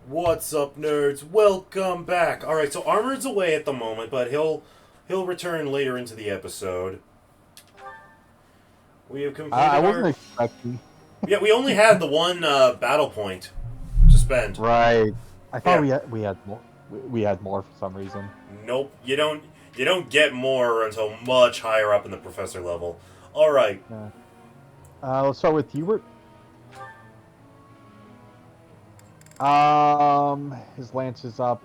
What's up, nerds? Welcome back. All right, so Armored's away at the moment, but he'll return later into the episode. We have I completed wasn't our expecting. yeah. We only had the one battle point to spend. Right. I thought Yeah. we had more. We had more for some reason. Nope. You don't get more until much higher up in the professor level. All right. Yeah. Let's start with Hubert. His lance is up.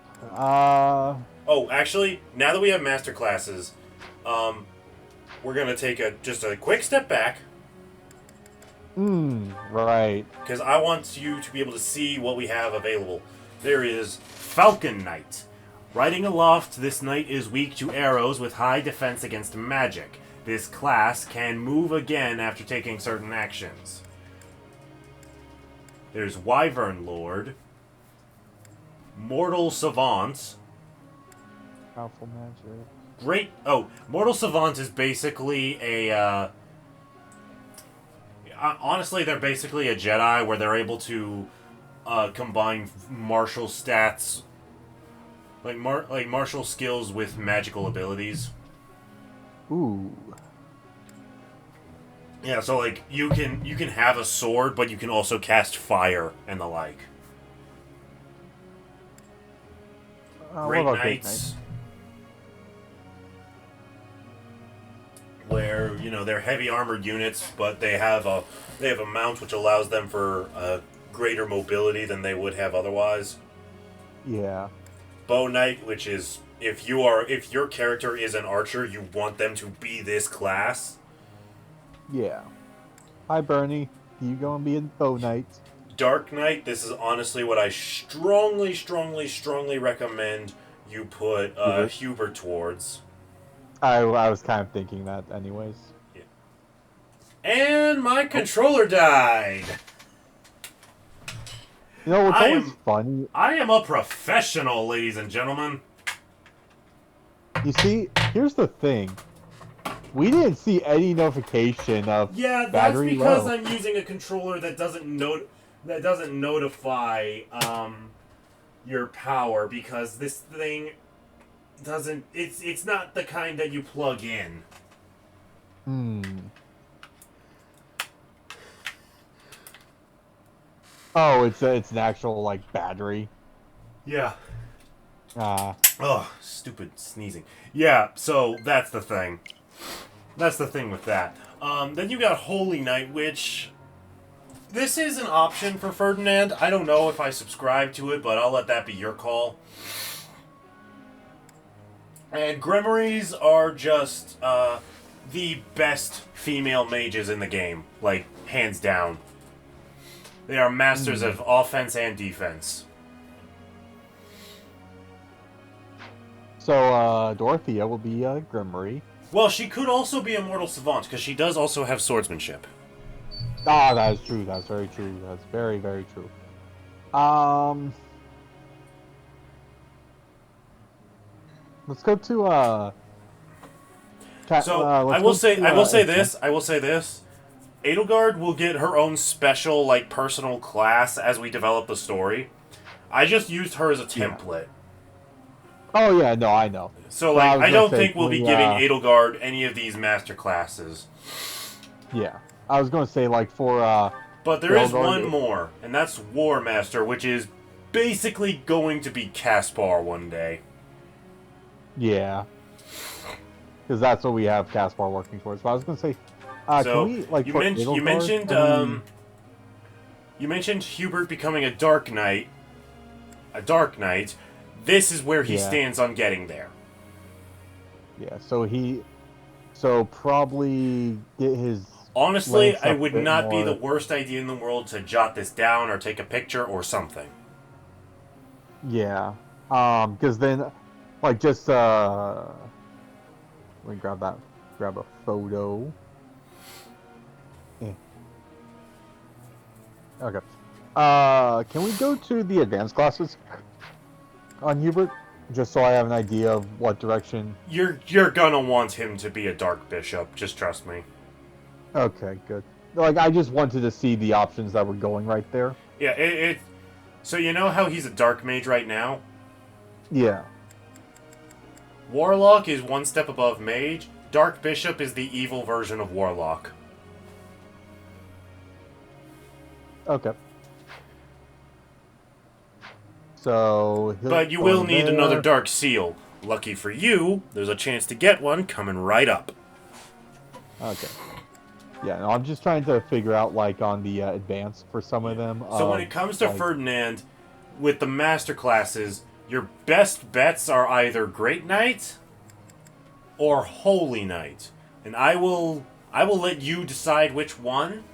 Oh, actually, now that we have master classes, um, we're gonna take just a quick step back Right. because I want you to be able to see what we have available. There is Falcon Knight. Riding aloft, this knight is weak to arrows with high defense against magic. This class can move again after taking certain actions. There's Wyvern Lord. Mortal Savant. Powerful magic. Mortal Savant is basically honestly, they're basically a Jedi where they're able to combine martial stats, like martial skills with magical abilities. Ooh. Yeah, so like you can have a sword, but you can also cast fire and the like. What Great about Great Knights, where they're heavy armored units, but they have a mount which allows them for greater mobility than they would have otherwise. Yeah. Bow Knight, which is if your character is an archer, you want them to be this class. Yeah. Hi, Bernie. You gonna be in Bow Knight? Dark Knight, this is honestly what I strongly, strongly, strongly recommend you put Hubert. Hubert towards. I was kind of thinking that, anyways. Yeah. And my Oh. controller died. You know, it's I always am funny. I am a professional, ladies and gentlemen. You see, here's the thing. We didn't see any notification of Yeah, that's battery because low. I'm using a controller that doesn't notify your power, because this thing doesn't it's not the kind that you plug in. Hmm. Oh, it's an actual like battery. Yeah. Ah, Oh, stupid sneezing. Yeah, so that's the thing. That's the thing with that. Then you got Holy Knight, which this is an option for Ferdinand. I don't know if I subscribe to it, but I'll let that be your call. And Grimoires are just the best female mages in the game, like hands down. They are masters of offense and defense. so Dorothea will be Grimory. Well, she could also be a mortal savant because she does also have swordsmanship. Ah, that is true. That's very true. That's very very true. Um, let's go to So let's go to I will say this. I will say this. Edelgard will get her own special, like, personal class as we develop the story. I just used her as a Yeah. template. Oh yeah, no, I know. So, But like, was I gonna don't say, think we'll can be we, giving Edelgard any of these master classes. yeah, I was gonna say like for But there is one Edelgard. more, and that's War Master, which is basically going to be Caspar one day. Yeah, because that's what we have Caspar working towards. But I was gonna say, can So we like you, for you Edelgard? mentioned you mentioned Hubert becoming a Dark Knight. A Dark Knight. This is where he Yeah, stands on getting there. yeah. So probably get his Honestly, lance I up a would bit not be the more. worst idea in the world to jot this down or take a picture or something. Yeah, because then, like just let me grab a photo. Eh, okay. Can we go to the advanced classes on Hubert? Just so I have an idea of what direction. You're gonna want him to be a Dark Bishop, just trust me. Okay, good. Like I just wanted to see the options that were going right there. Yeah, So you know how he's a dark mage right now? Yeah. Warlock is one step above mage. Dark Bishop is the evil version of Warlock. Okay. So. But you will need another Dark Seal. Lucky for you, there's a chance to get one coming right up. Okay. Yeah, no, I'm just trying to figure out, like, on the advance for some of them. So when it comes to Ferdinand, with the master classes, your best bets are either Great Knight or Holy Knight, and I will let you decide which one.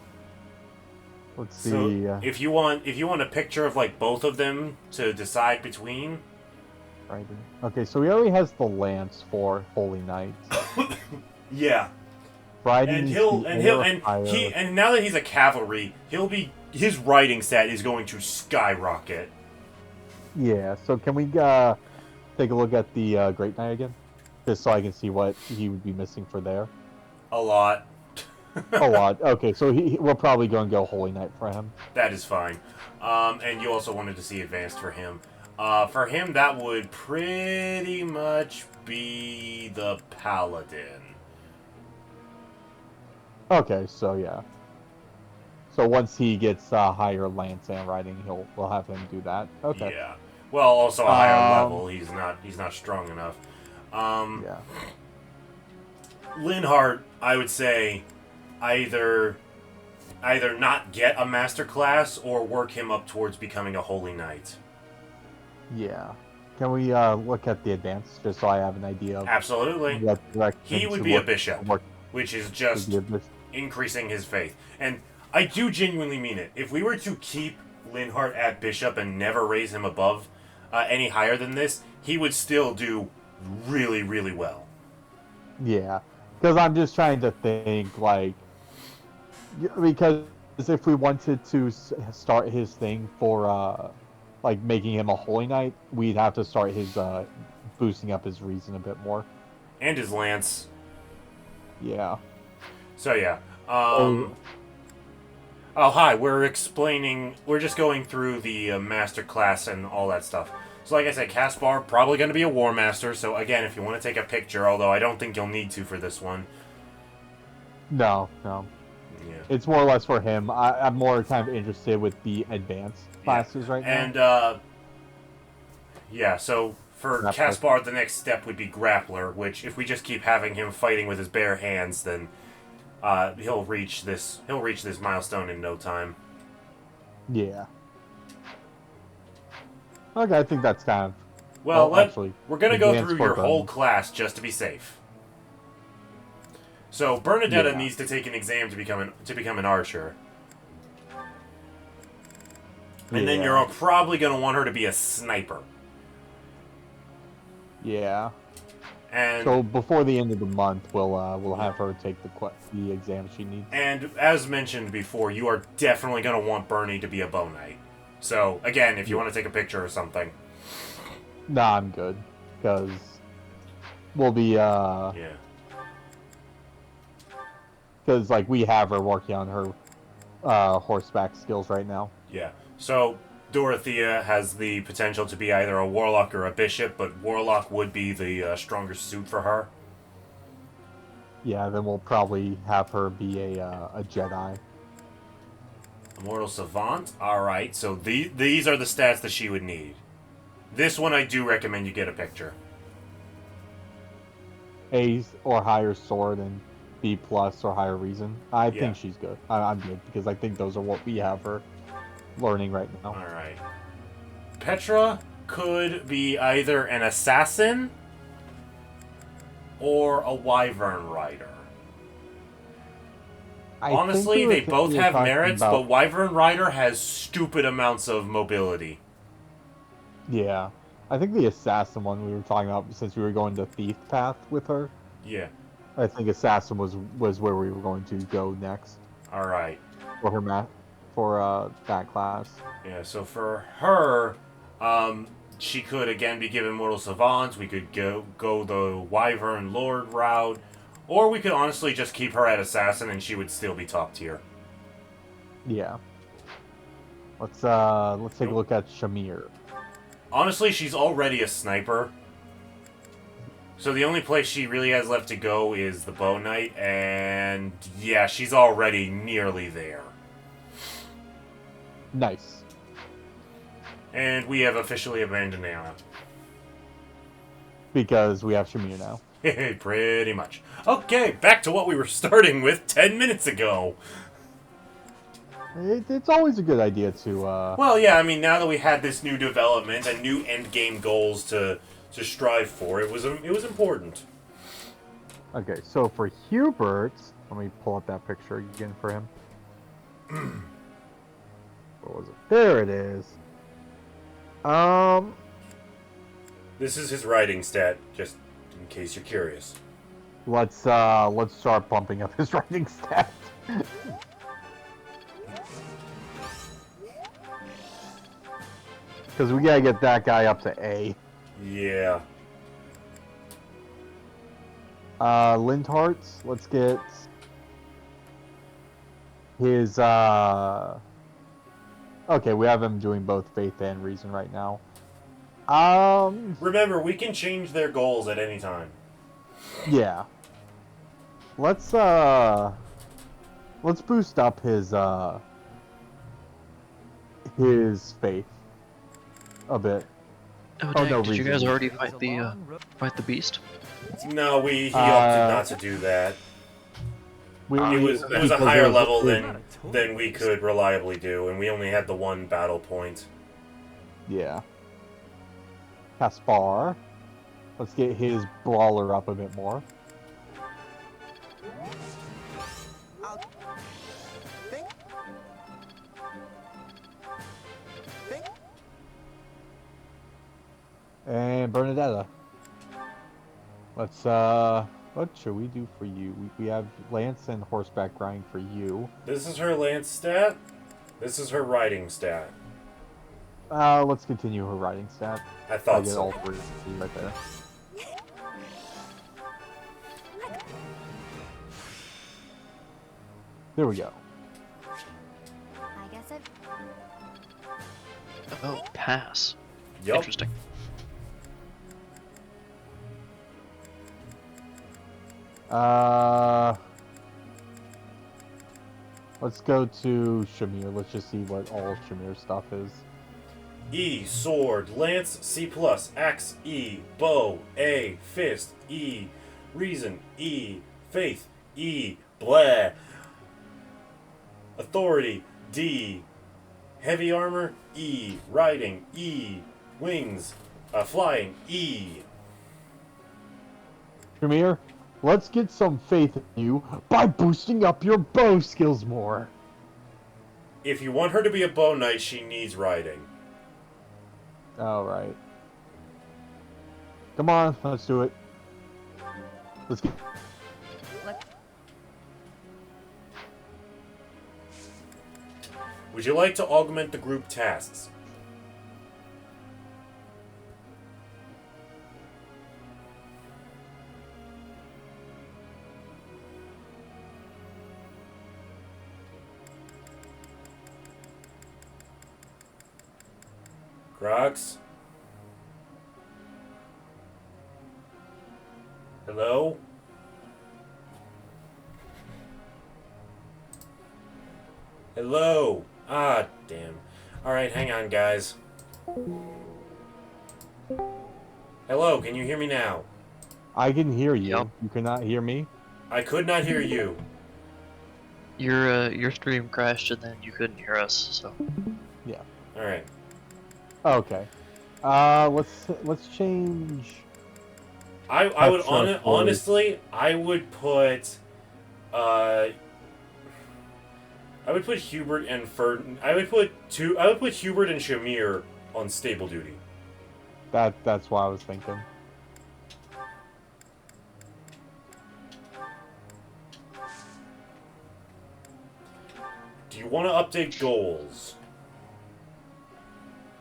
Let's see. So if you want a picture of like both of them to decide between. Right. Okay, so he already has the lance for Holy Knight. Yeah. Riding and now that he's a cavalry, his riding stat is going to skyrocket. Yeah. So can we take a look at the Great Knight again, just so I can see what he would be missing for there? A lot. A lot. Okay, so we're probably going to go Holy Knight for him. That is fine. And you also wanted to see advanced for him. For him, that would pretty much be the Paladin. Okay, so yeah. So once he gets higher lance and riding, we'll have him do that. Okay. Yeah. Well, also a higher level. He's not strong enough. Yeah. Linhardt, I would say, either not get a master class or work him up towards becoming a Holy Knight. Yeah. Can we look at the advance just so I have an idea of Absolutely. He would be a bishop, which is just increasing his faith. And I do genuinely mean it. If we were to keep Linhardt at bishop and never raise him above any higher than this, he would still do really, really well. Yeah. Because I'm just trying to think, like, because if we wanted to start his thing for, like, making him a Holy Knight, we'd have to start his, boosting up his reason a bit more. And his lance. Yeah. So, yeah. Oh, hi. We're just going through the master class and all that stuff. So, like I said, Caspar, probably going to be a War Master. So, again, if you want to take a picture, although I don't think you'll need to for this one. No. Yeah. It's more or less for him. I'm more kind of interested with the advanced classes right now. And, yeah, so for Caspar, the next step would be Grappler, which, if we just keep having him fighting with his bare hands, then he'll reach this milestone in no time. Yeah. Okay, I think that's kind of... Well, we're going to go through your whole class just to be safe. So, Bernadetta needs to take an exam to become an archer. And then you're probably going to want her to be a sniper. Yeah. And so before the end of the month, we'll have her take the exam she needs. And as mentioned before, you are definitely going to want Bernie to be a bow knight. So, again, if you want to take a picture or something. Nah, I'm good. Because we'll be, Yeah. Because, like, we have her working on her horseback skills right now. Yeah. So, Dorothea has the potential to be either a warlock or a bishop, but warlock would be the stronger suit for her. Yeah, then we'll probably have her be a Jedi. Immortal Savant? Alright, so these are the stats that she would need. This one I do recommend you get a picture. A or higher sword and B plus or higher reason. I think she's good. I'm good, because I think those are what we have her learning right now. Alright. Petra could be either an assassin or a wyvern rider. Honestly, they both have merits, but Wyvern Rider has stupid amounts of mobility. Yeah. I think the Assassin one we were talking about, since we were going the Thief path with her. Yeah. I think Assassin was where we were going to go next. Alright. For her for that class. Yeah, so for her, she could again be given Mortal Savants. We could go the Wyvern Lord route. Or we could honestly just keep her at Assassin and she would still be top tier. Yeah. Let's take a look at Shamir. Honestly, she's already a sniper. So the only place she really has left to go is the Bow Knight, and yeah, she's already nearly there. Nice. And we have officially abandoned Anna. Because we have Shamir now. Pretty much. Okay, back to what we were starting with 10 minutes ago. It's always a good idea to. Well, yeah, I mean, now that we had this new development and new endgame goals to strive for, it was important. Okay, so for Hubert, let me pull up that picture again for him. Where was it? There it is. This is his writing stat, just in case you're curious. Let's start bumping up his writing stat. Because we gotta get that guy up to A. Yeah. Lindhart, let's get his, okay, we have him doing both Faith and Reason right now. Remember, we can change their goals at any time. Yeah. Let's boost up his Faith a bit. Oh, Oh, dang, no, did you Reason. guys already fight the beast? No, he opted not to do that. It was a because higher it level it- than we could reliably do, and we only had the one battle point. Yeah. Caspar. Let's get his brawler up a bit more. And Bernadetta. Let's what should we do for you? We have Lance and horseback riding for you. This is her lance stat. This is her riding stat. Let's continue her riding stat. I I thought get so. all three right there. There we go. I guess it. Oh, pass. Yup. Interesting. Let's go to Shamir. Let's just see what all Shamir's stuff is. E, sword, lance, C+, axe, E, bow, A, fist, E, reason, E, faith, E, blah, authority, D, heavy armor, E, riding, E, wings, flying, E. Shamir, let's get some faith in you by boosting up your bow skills more. If you want her to be a bow knight, she needs riding. Alright. Come on, let's do it. Let's get... Would you like to augment the group tasks? Grox? Hello? Hello? Ah, damn. Alright, hang on, guys. Hello, can you hear me now? I can hear you. Yup. You cannot hear me? I could not hear you. Your stream crashed and then you couldn't hear us, so. Alright. Okay. Let's change... I would That's our choice. honestly, I would put Hubert and I would put Hubert and Shamir on stable duty. That's what I was thinking. Do you want to update goals?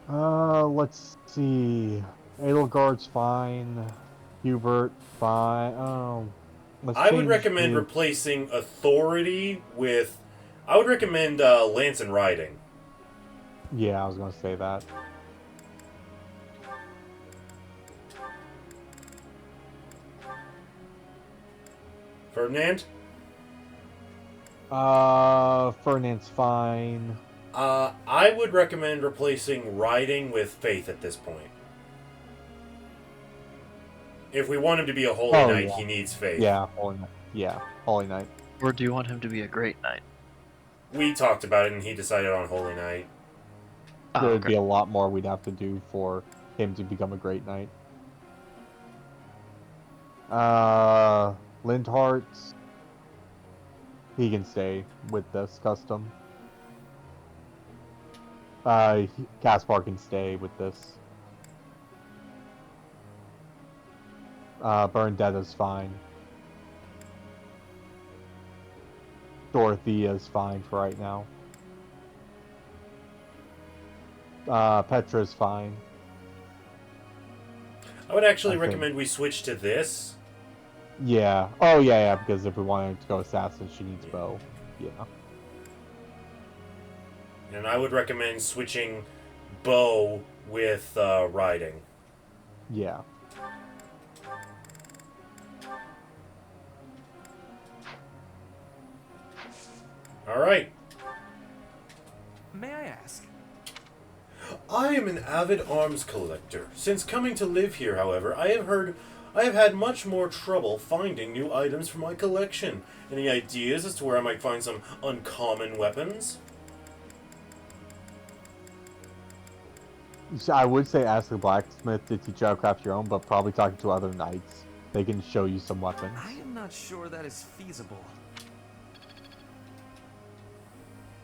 Let's see. Edelgard's fine. Hubert, fine. Let's I would change recommend the- replacing authority with. I would recommend lance and riding. Yeah, I was gonna say that. Ferdinand? Ferdinand's fine. I would recommend replacing riding with faith at this point. If we want him to be a holy Oh, knight, yeah. he needs faith. Yeah, Holy Knight. Yeah, Holy Knight. Or do you want him to be a great knight? We talked about it, and he decided on holy knight. Oh, There'd okay. be a lot more we'd have to do for him to become a great knight. Lindhart, he can stay with this custom. Caspar can stay with this. Berndetta's fine. Dorothea's fine for right now. Petra's fine. I would actually I think. recommend we switch to this. Yeah. Oh, yeah, because if we wanted to go assassin, she needs bow. Yeah. And I would recommend switching bow with riding. Yeah. Alright. May I ask? I am an avid arms collector. Since coming to live here, however, I have had much more trouble finding new items for my collection. Any ideas as to where I might find some uncommon weapons? So I would say ask the blacksmith to teach you how to craft your own, but probably talking to other knights. They can show you some weapons. I am not sure that is feasible.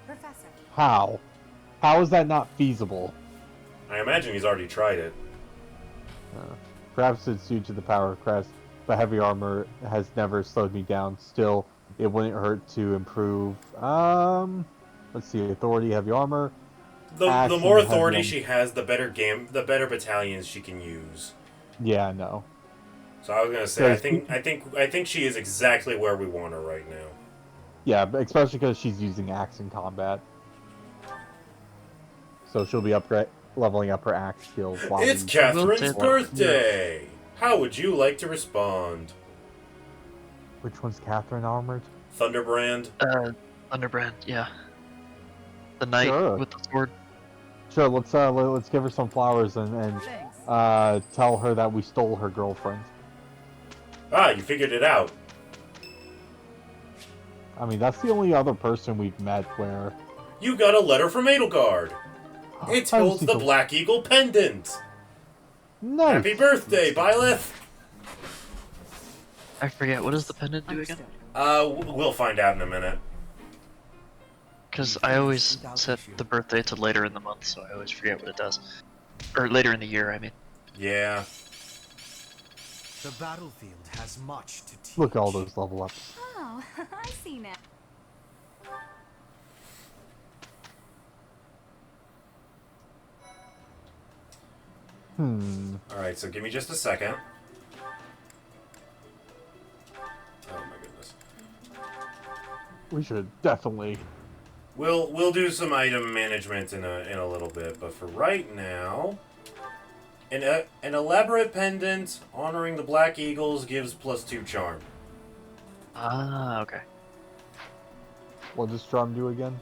Professor. How? How is that not feasible? I imagine he's already tried it. Perhaps it's due to the power of Crest, but heavy armor has never slowed me down. Still, it wouldn't hurt to improve. Let's see, authority, heavy armor. The Axe more and heavy authority armor. she has, the better battalions she can use. Yeah, no. So I was gonna say, There's- I think she is exactly where we want her right now. Yeah, but especially because she's using axe in combat. So she'll be leveling up her axe skills. while It's we- Catherine's that. birthday. How would you like to respond? Which one's Catherine armored? Thunderbrand. Thunderbrand, yeah. The knight Sure. with the sword. Sure, let's give her some flowers and tell her that we stole her girlfriend. Ah, you figured it out. I mean, that's the only other person we've met where. You got a letter from Edelgard. It I holds the received a- Black Eagle pendant. Nice. Happy birthday, Byleth. I forget, what does the pendant do again? We'll find out in a minute. Because I always set the birthday to later in the month, so I always forget what it does. Or later in the year, I mean. Yeah. The battlefield has much to teach. Look at all those level ups. Oh, I see now. Alright, so give me just a second. Oh my goodness. We should definitely. We'll do some item management in a little bit, but for right now, an elaborate pendant honoring the Black Eagles gives +2 charm. Ah, okay. What does Strum do again?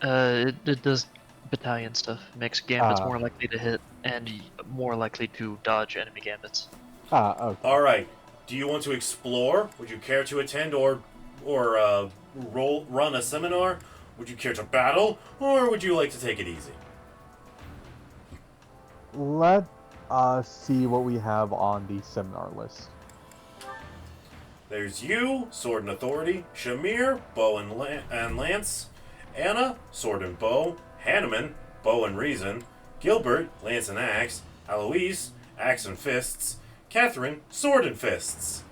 It does battalion stuff. Makes gambits Ah. more likely to hit and more likely to dodge enemy gambits. Okay. All right. Do you want to explore? Would you care to attend or run a seminar? Would you care to battle, or would you like to take it easy? Let us see what we have on the seminar list. There's you, sword and authority. Shamir, bow and lance. Anna, sword and bow. Hanneman, bow and reason. Gilbert, lance and axe. Alois, axe and fists. Catherine, sword and fists.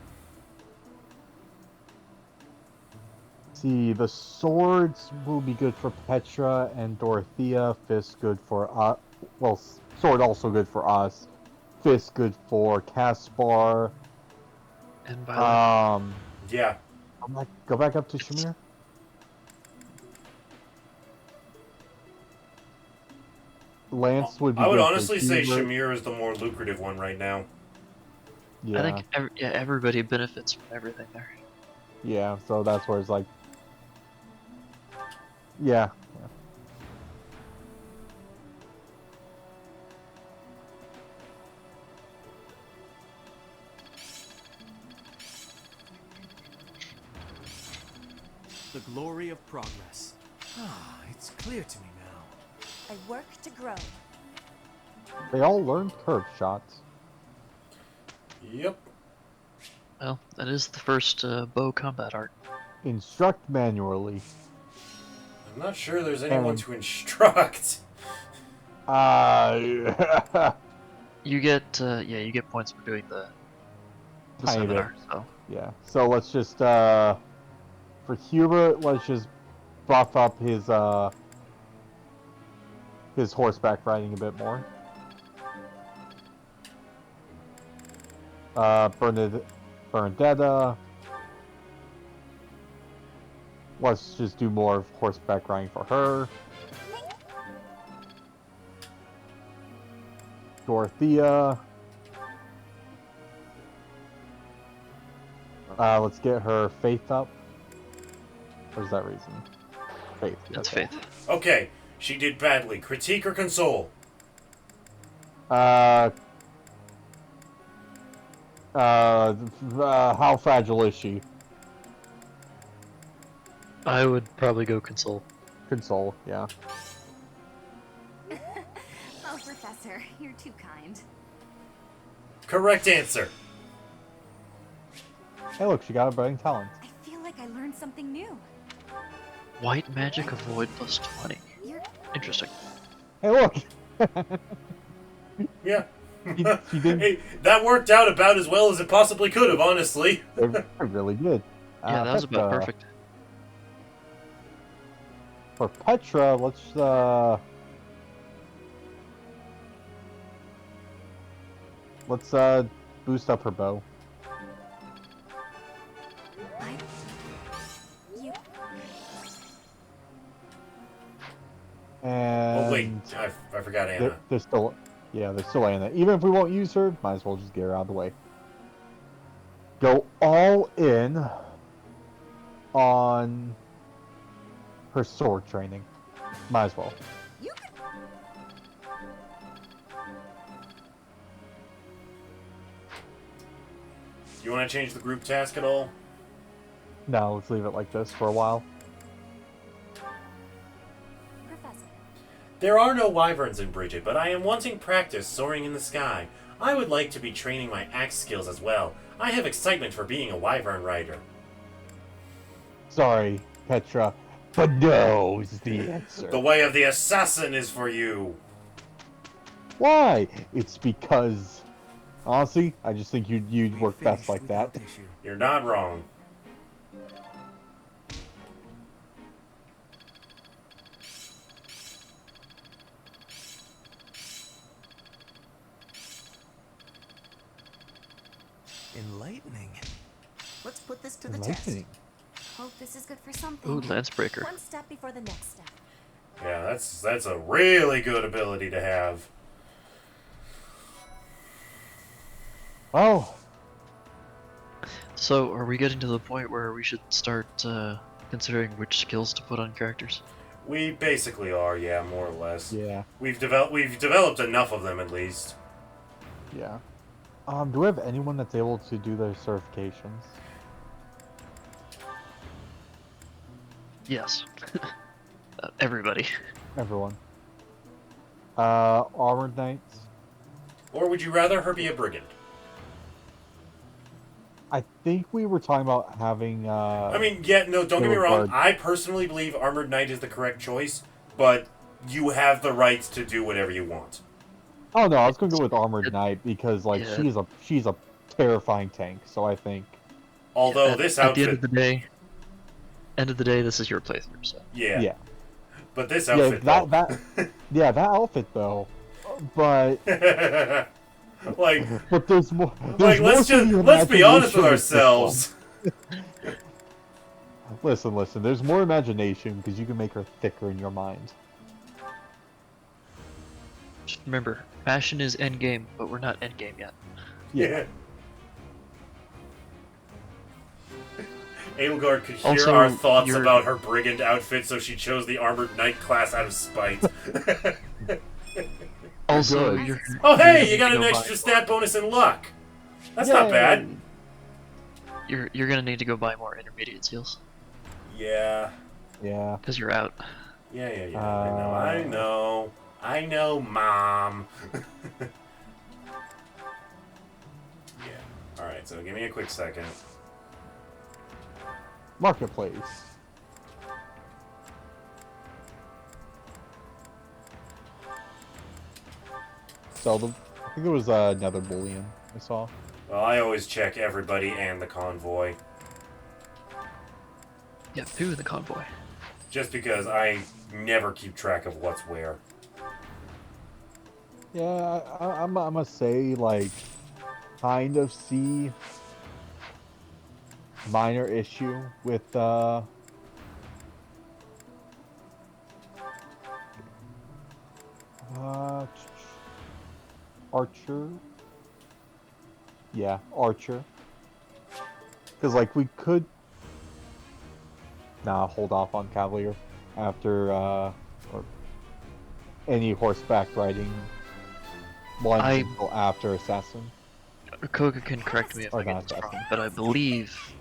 See, the swords will be good for Petra and Dorothea. Fist good for us. Well, sword also good for us. Fist good for Caspar. And by the way, Yeah. Go back up to Shamir. Lance would be I would good for honestly say Hubert. Shamir is the more lucrative one right now. Yeah. I think everybody benefits from everything there. Yeah, so that's where it's like, yeah. The glory of progress. Ah, it's clear to me now. I work to grow. They all learned curve shots. Yep. Well, that is the first bow combat art. Instruct manually. I'm not sure there's anyone And- to instruct. You get you get points for doing the Tiny bit. seminar. So Yeah. So let's just for Hubert, let's just buff up his horseback riding a bit more. Bernadetta. Let's just do more of horseback riding for her. Dorothea. Let's get her faith up. What is that reason? Faith. that's okay. faith. Okay, she did badly. Critique or console? How fragile is she? I would probably go console. Console, yeah. Oh, Professor, you're too kind. Correct answer. Hey, look, she got a budding talent. I feel like I learned something new. White magic avoid plus 20. You're Interesting. Hey, look. Yeah. She did. Hey, that worked out about as well as it possibly could have, honestly. It really good. Yeah, that was about Petra. perfect. For Petra, let's boost up her bow. you. And Oh wait, I forgot Anna. they're still, yeah, they're still Anna. Even if we won't use her, might as well just get her out of the way. Go all in on her sword training. Might as well. You could. Do you want to change the group task at all? No, let's leave it like this for a while. Professor. There are no wyverns in Bridget, but I am wanting practice soaring in the sky. I would like to be training my axe skills as well. I have excitement for being a wyvern rider. Sorry, Petra, but no is the answer. The way of the assassin is for you. Why? It's because, honestly, I just think you'd We work best finished like that. without issue. You're not wrong. Enlightening. Let's put this to the Enlightening. Hope this is good for something. Ooh, Lancebreaker. One step before the next step. Yeah, that's a really good ability to have. Oh, So, are we getting to the point where we should start considering which skills to put on characters? We basically are, yeah, more or less. yeah, We've developed enough of them at least. yeah. Do we have anyone that's able to do their certifications? Yes. Everybody. Everyone. Armored Knights. Or would you rather her be a brigand? I think we were talking about having. I mean, yeah, no, don't get me wrong. Guard. I personally believe Armored Knight is the correct choice, but you have the right to do whatever you want. Oh no, I was gonna go with Armored Knight because like Yeah. she's a terrifying tank. So I think. Although at, this at outfit, the end of the day, this is your playthrough. So yeah, Yeah. but this Yeah, outfit, yeah, that outfit though. But though, like, there's more. like There's more to the let's be honest with imagination this ourselves. one. Listen. There's more imagination because you can make her thicker in your mind. Just remember, fashion is endgame, but we're not endgame yet. Yeah. Edelgard could hear Also, our thoughts you're- about her brigand outfit, so she chose the armored knight class out of spite. Also, Good. you're. Oh, hey, you're you got gonna an go extra buy- stat bonus in luck. That's not bad. You're gonna need to go buy more intermediate seals Yeah. Yeah. because you're out. Yeah. I know, Mom. Yeah. Alright, so give me a quick second. Marketplace. Seldom. I think it was another bullion I saw. Well, I always check everybody and the convoy. Yeah, through the convoy. Just because I never keep track of what's where. Yeah, I'm gonna say, like, kind of see minor issue with, Archer? Yeah, Archer. Because, like, we could... Nah, hold off on Cavalier after, or any horseback riding ones until after Assassin. Koga can correct me if Or I get not this wrong, assassin. but I believe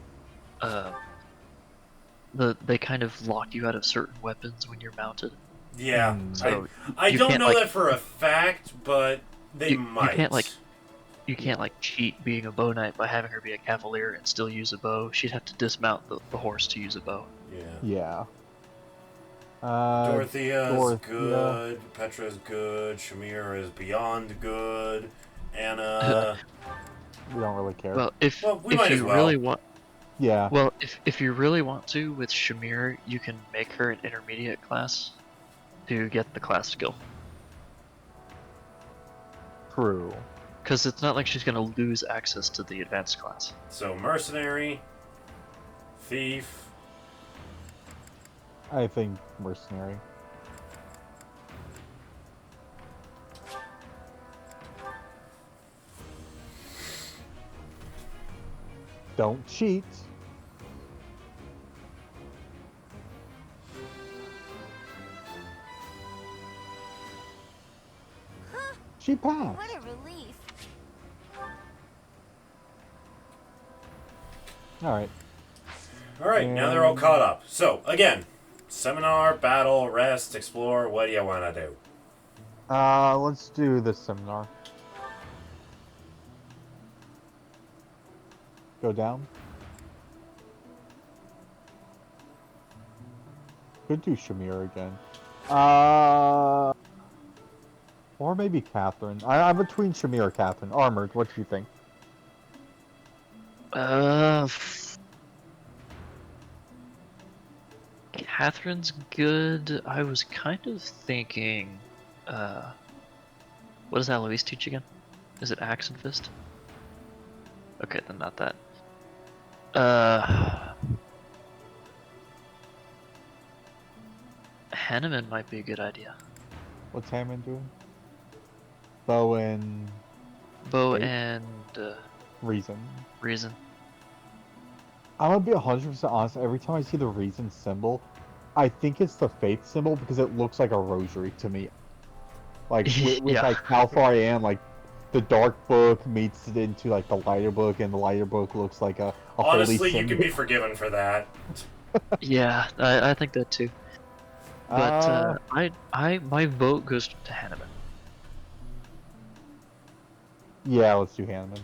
they kind of lock you out of certain weapons when you're mounted. Yeah. So I you don't can't, know like- that for a fact, but they You might. can't like cheat being a bow knight by having her be a cavalier and still use a bow. She'd have to dismount the horse to use a bow. Yeah. Yeah. Dorothea's Dorothea. good. Petra's good. Shamir is beyond good. Anna. We don't really care. Well, if Well, we if might you as well. really want, yeah. well, if you really want to with Shamir, you can make her an intermediate class to get the class skill. True. Because it's not like she's gonna lose access to the advanced class. So mercenary, thief. I think mercenary. Don't cheat. She passed. What a relief. Alright. All right, now they're all caught up. So again, seminar, battle, rest, explore. What do you want to do? Let's do the seminar. Go down. Could do Shamir again. Or maybe Catherine. I'm between Shamir or Catherine. Armored, what do you think? Catherine's good. I was kind of thinking, what does Alois teach again? Is it Axe and Fist? Okay, then not that. Hanneman might be a good idea. What's Hammond doing? Bow and Bow Faith? and Reason. Reason. I'm gonna be 100% honest. Every time I see the Reason symbol, I think it's the Faith symbol because it looks like a rosary to me. Like with Yeah. like how far I am, like the dark book meets it into like the lighter book, and the lighter book looks like a Honestly, holy you symbol. can be forgiven for that. Yeah, I think that too. But my vote goes to Hanneman. Yeah, let's do Hanneman.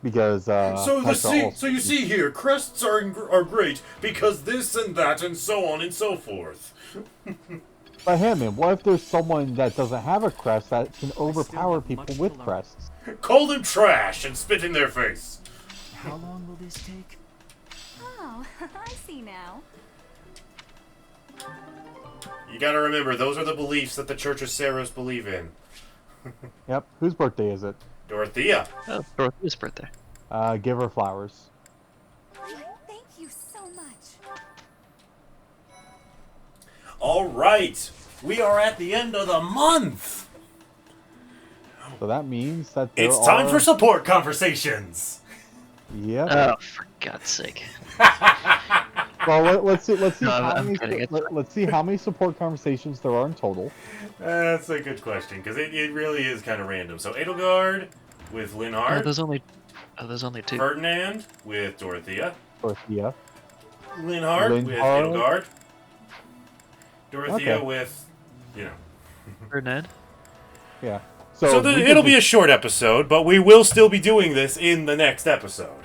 Because So you see here, crests are great because this and that and so on and so forth. But Hanneman, what if there's someone that doesn't have a crest that can overpower have people much to with learn. crests? Call them trash and spit in their face. How long will this take? Oh, I see now. You gotta remember, those are the beliefs that the Church of Saros believe in. Yep. Whose birthday is it? Dorothea. Oh, Dorothea's birthday. Give her flowers. Thank you so much. All right. we are at the end of the month. So that means that there It's time are... for support conversations. Yep. Oh, for God's sake. Well, let's see. No, How I'm many, kidding, it's fine. let's see how many support conversations there are in total. That's a good question, because it really is kind of random. So Edelgard with Linhard, There's only 2. Ferdinand with Dorothea, Dorothea. Linhard with Linhard. Edelgard, Dorothea Okay. with, you know. Ferdinand. Yeah. So we could it'll be a just- short episode, but we will still be doing this in the next episode.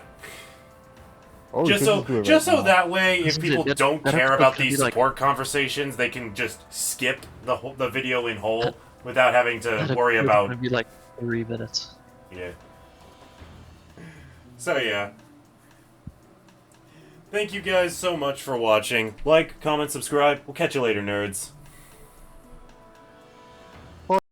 oh, we Just could so, do it right just so now. that way, if Isn't it- people that- don't that care episode's about gonna these be like- support conversations, they can just skip the video in whole without having to That worry episode's about. gonna be like 3 minutes. Yeah. So yeah. Thank you guys so much for watching. Like, comment, subscribe. We'll catch you later, nerds.